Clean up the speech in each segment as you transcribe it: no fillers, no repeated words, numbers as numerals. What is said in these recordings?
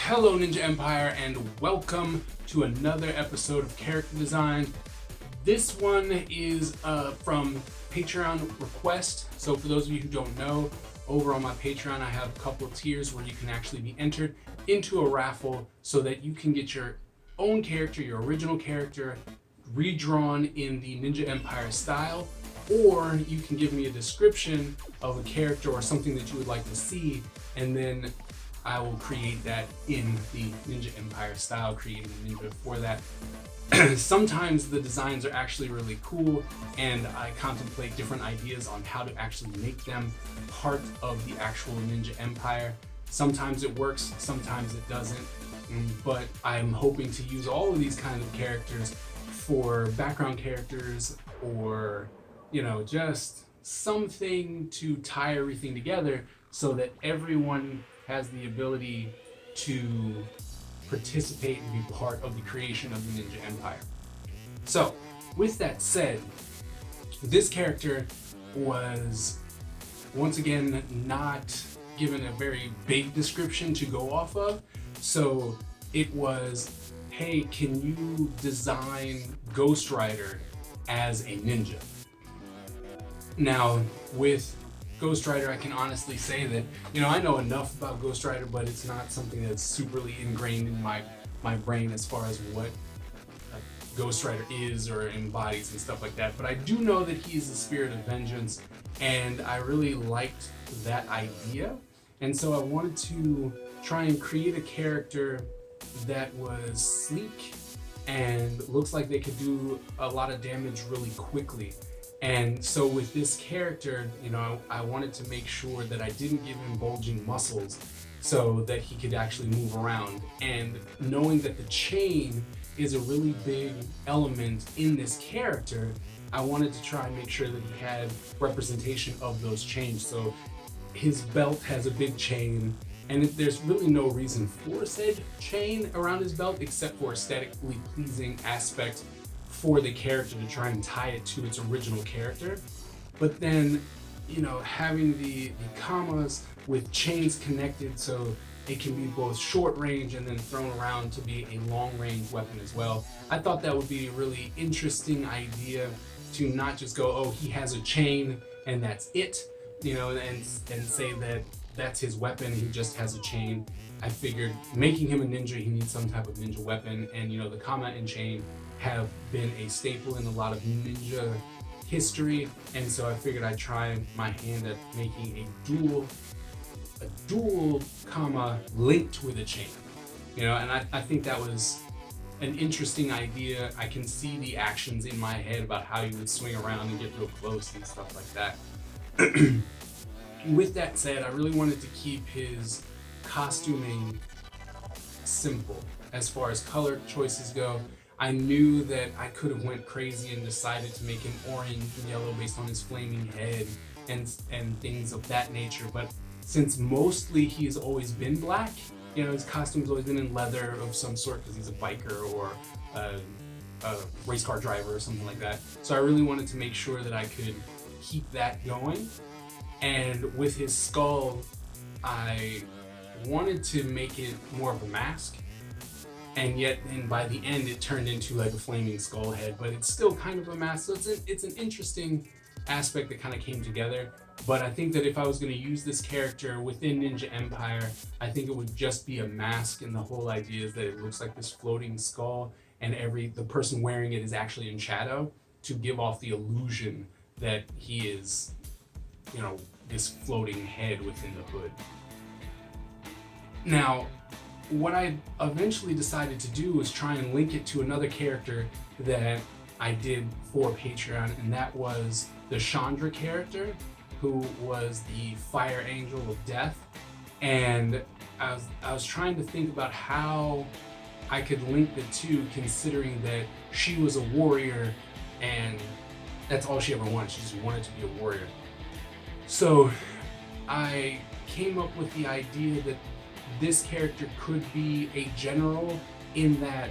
Hello Ninja Empire and welcome to another episode of Character Design. This one is from Patron request. So for those of you who don't know, over on my Patreon I have a couple of tiers where you can actually be entered into a raffle so that you can get your own character, your original character, redrawn in the Ninja Empire style, or you can give me a description of a character or something that you would like to see, and then I will create that in the Ninja Empire style, creating a ninja for that. Sometimes the designs are actually really cool, and I contemplate different ideas on how to actually make them part of the actual Ninja Empire. Sometimes it works, sometimes it doesn't, but I'm hoping to use all of these kinds of characters for background characters, or just something to tie everything together so that everyone has the ability to participate and be part of the creation of the Ninja Empire. So, with that said, this character was once again not given a very big description to go off of. So it was, hey, can you design Ghost Rider as a ninja? Now, with Ghost Rider, I can honestly say that, I know enough about Ghost Rider, but it's not something that's superly ingrained in my brain as far as what Ghost Rider is or embodies and stuff like that. But I do know that he's the spirit of vengeance, and I really liked that idea. And so I wanted to try and create a character that was sleek and looks like they could do a lot of damage really quickly. And so with this character, I wanted to make sure that I didn't give him bulging muscles so that he could actually move around. And knowing that the chain is a really big element in this character, I wanted to try and make sure that he had representation of those chains. So his belt has a big chain, and there's really no reason for said chain around his belt except for aesthetically pleasing aspect for the character to try and tie it to its original character. But then, having the commas with chains connected so it can be both short range and then thrown around to be a long range weapon as well. I thought that would be a really interesting idea to not just go, oh, he has a chain and that's it, and say that that's his weapon, he just has a chain. I figured making him a ninja, he needs some type of ninja weapon, and the comma and chain have been a staple in a lot of ninja history, and so I figured I'd try my hand at making a dual comma linked with a chain, and I think that was an interesting idea. I can see the actions in my head about how you would swing around and get real close and stuff like that. With that said, I really wanted to keep his costuming simple as far as color choices go. I knew that I could have went crazy and decided to make him orange and yellow based on his flaming head and things of that nature, but since mostly he's always been black, his costume's always been in leather of some sort because he's a biker or a race car driver or something like that. So I really wanted to make sure that I could keep that going. And with his skull, I wanted to make it more of a mask. And yet, and by the end, it turned into like a flaming skull head, but it's still kind of a mask. So it's an interesting aspect that kind of came together. But I think that if I was going to use this character within Ninja Empire, I think it would just be a mask, and the whole idea is that it looks like this floating skull, and the person wearing it is actually in shadow to give off the illusion that he is, this floating head within the hood. Now, what I eventually decided to do was try and link it to another character that I did for Patreon, and that was the Chandra character, who was the fire angel of death. And I was trying to think about how I could link the two, considering that she was a warrior and that's all she ever wanted. She just wanted to be a warrior. So I came up with the idea that this character could be a general in that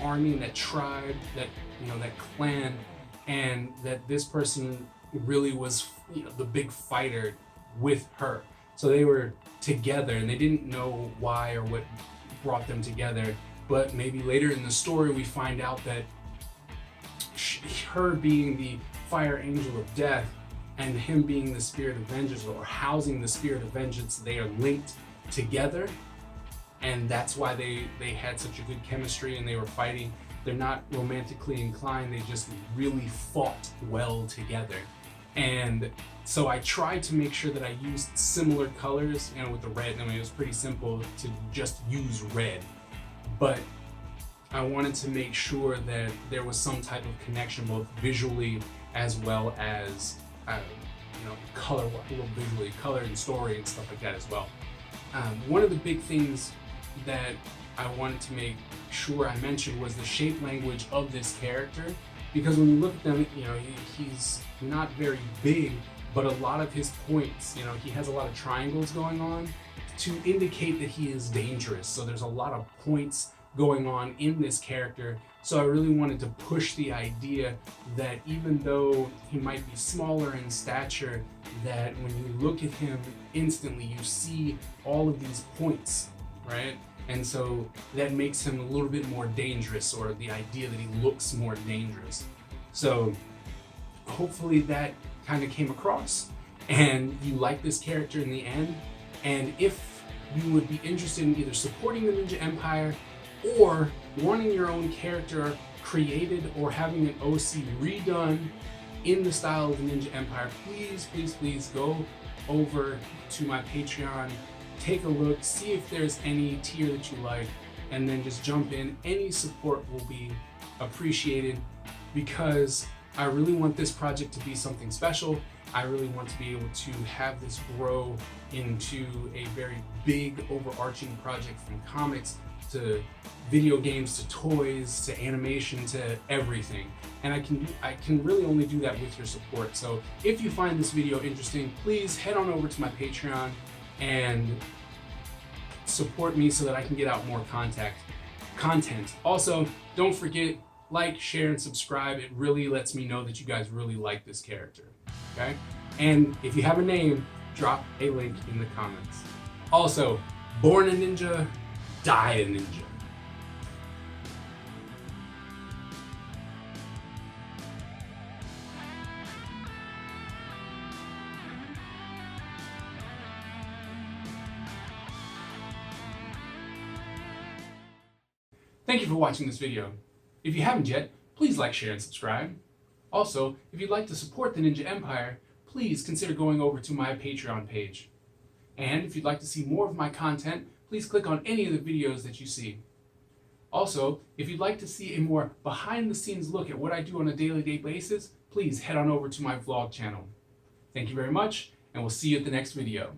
army, that tribe, that clan, and that this person really was the big fighter with her. So they were together and they didn't know why or what brought them together. But maybe later in the story we find out that her being the fire angel of death and him being the spirit of vengeance, or housing the spirit of vengeance, they are linked together. And that's why they had such a good chemistry and they were fighting. They're not romantically inclined, they just really fought well together. And so I tried to make sure that I used similar colors, you know, with the red. I mean, it was pretty simple to just use red, but I wanted to make sure that there was some type of connection, both visually as well as, you know, color, visually, color and story and stuff like that as well. One of the big things that I wanted to make sure I mentioned was the shape language of this character, because when you look at them, you know, he's not very big, but a lot of his points, you know, he has a lot of triangles going on to indicate that he is dangerous. So there's a lot of points going on in this character. So I really wanted to push the idea that even though he might be smaller in stature, that when you look at him instantly, you see all of these points, right? And so that makes him a little bit more dangerous, or the idea that he looks more dangerous. So hopefully that kind of came across and you like this character in the end. And if you would be interested in either supporting the Ninja Empire or wanting your own character created or having an OC redone in the style of the Ninja Empire, please go over to my Patreon, take a look, see if there's any tier that you like, and then just jump in. Any support will be appreciated, because I really want this project to be something special. I really want to be able to have this grow into a very big overarching project, from comics to video games to toys to animation to everything. And I can really only do that with your support. So if you find this video interesting, please head on over to my Patreon and support me so that I can get out more content. Also, don't forget, like, share, and subscribe. It really lets me know that you guys really like this character, okay? And if you have a name, drop a link in the comments. Also, born a ninja, die a ninja. Thank you for watching this video. If you haven't yet, please like, share, and subscribe. Also, if you'd like to support the Ninja Empire, please consider going over to my Patreon page. And if you'd like to see more of my content, please click on any of the videos that you see. Also, if you'd like to see a more behind-the-scenes look at what I do on a daily basis, please head on over to my vlog channel. Thank you very much, and we'll see you at the next video.